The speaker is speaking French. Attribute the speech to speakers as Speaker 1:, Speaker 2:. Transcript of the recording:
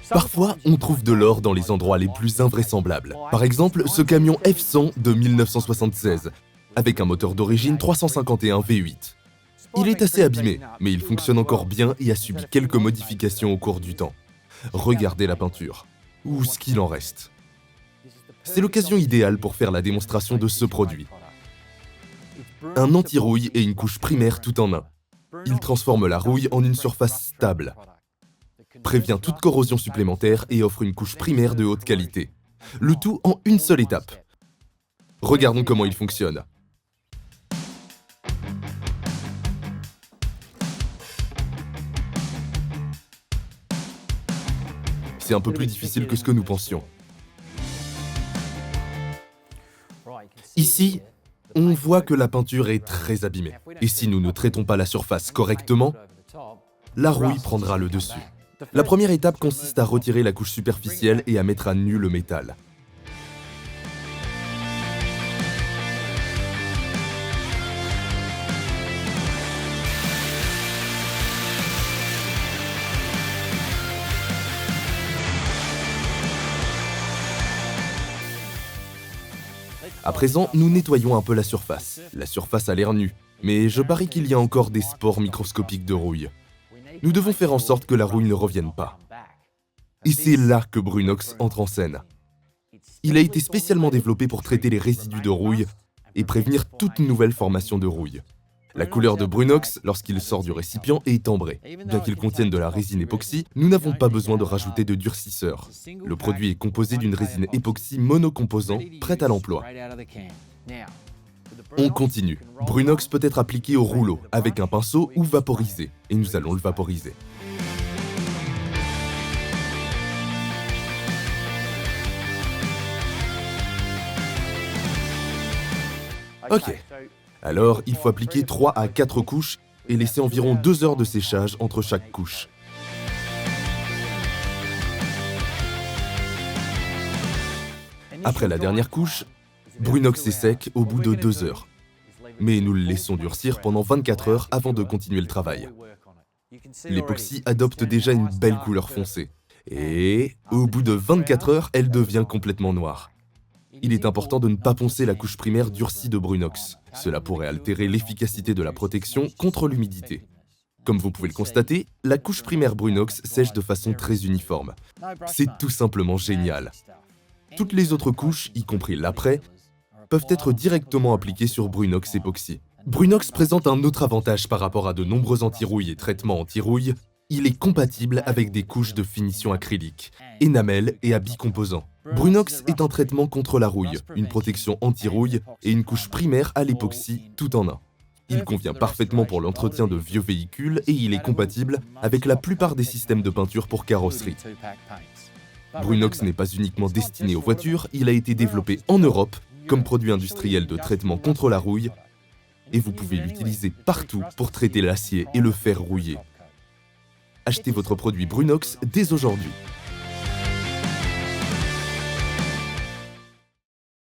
Speaker 1: Parfois, on trouve de l'or dans les endroits les plus invraisemblables. Par exemple, ce camion F100 de 1976, avec un moteur d'origine 351 V8. Il est assez abîmé, mais il fonctionne encore bien et a subi quelques modifications au cours du temps. Regardez la peinture, ou ce qu'il en reste. C'est l'occasion idéale pour faire la démonstration de ce produit. Un anti-rouille et une couche primaire tout en un. Il transforme la rouille en une surface stable, prévient toute corrosion supplémentaire et offre une couche primaire de haute qualité. Le tout en une seule étape. Regardons comment il fonctionne. C'est un peu plus difficile que ce que nous pensions. Ici, on voit que la peinture est très abîmée. Et si nous ne traitons pas la surface correctement, la rouille prendra le dessus. La première étape consiste à retirer la couche superficielle et à mettre à nu le métal. À présent, nous nettoyons un peu la surface. La surface a l'air nue, mais je parie qu'il y a encore des spores microscopiques de rouille. Nous devons faire en sorte que la rouille ne revienne pas. Et c'est là que Brunox entre en scène. Il a été spécialement développé pour traiter les résidus de rouille et prévenir toute nouvelle formation de rouille. La couleur de Brunox, lorsqu'il sort du récipient, est ambrée. Bien qu'il contienne de la résine époxy, nous n'avons pas besoin de rajouter de durcisseur. Le produit est composé d'une résine époxy monocomposant, prête à l'emploi. On continue. Brunox peut être appliqué au rouleau, avec un pinceau ou vaporisé, et nous allons le vaporiser. Ok. Alors, il faut appliquer 3 à 4 couches et laisser environ 2 heures de séchage entre chaque couche. Après la dernière couche, Brunox est sec au bout de 2 heures. Mais nous le laissons durcir pendant 24 heures avant de continuer le travail. L'époxy adopte déjà une belle couleur foncée. Et au bout de 24 heures, elle devient complètement noire. Il est important de ne pas poncer la couche primaire durcie de Brunox. Cela pourrait altérer l'efficacité de la protection contre l'humidité. Comme vous pouvez le constater, la couche primaire Brunox sèche de façon très uniforme. C'est tout simplement génial. Toutes les autres couches, y compris l'après, peuvent être directement appliquées sur Brunox époxy. Brunox présente un autre avantage par rapport à de nombreux anti-rouille et traitements anti-rouille. Il est compatible avec des couches de finition acrylique, énamel et à bicomposants. Brunox est un traitement contre la rouille, une protection anti-rouille et une couche primaire à l'époxy tout en un. Il convient parfaitement pour l'entretien de vieux véhicules et il est compatible avec la plupart des systèmes de peinture pour carrosserie. Brunox n'est pas uniquement destiné aux voitures, il a été développé en Europe comme produit industriel de traitement contre la rouille et vous pouvez l'utiliser partout pour traiter l'acier et le fer rouillé. Achetez votre produit Brunox dès aujourd'hui.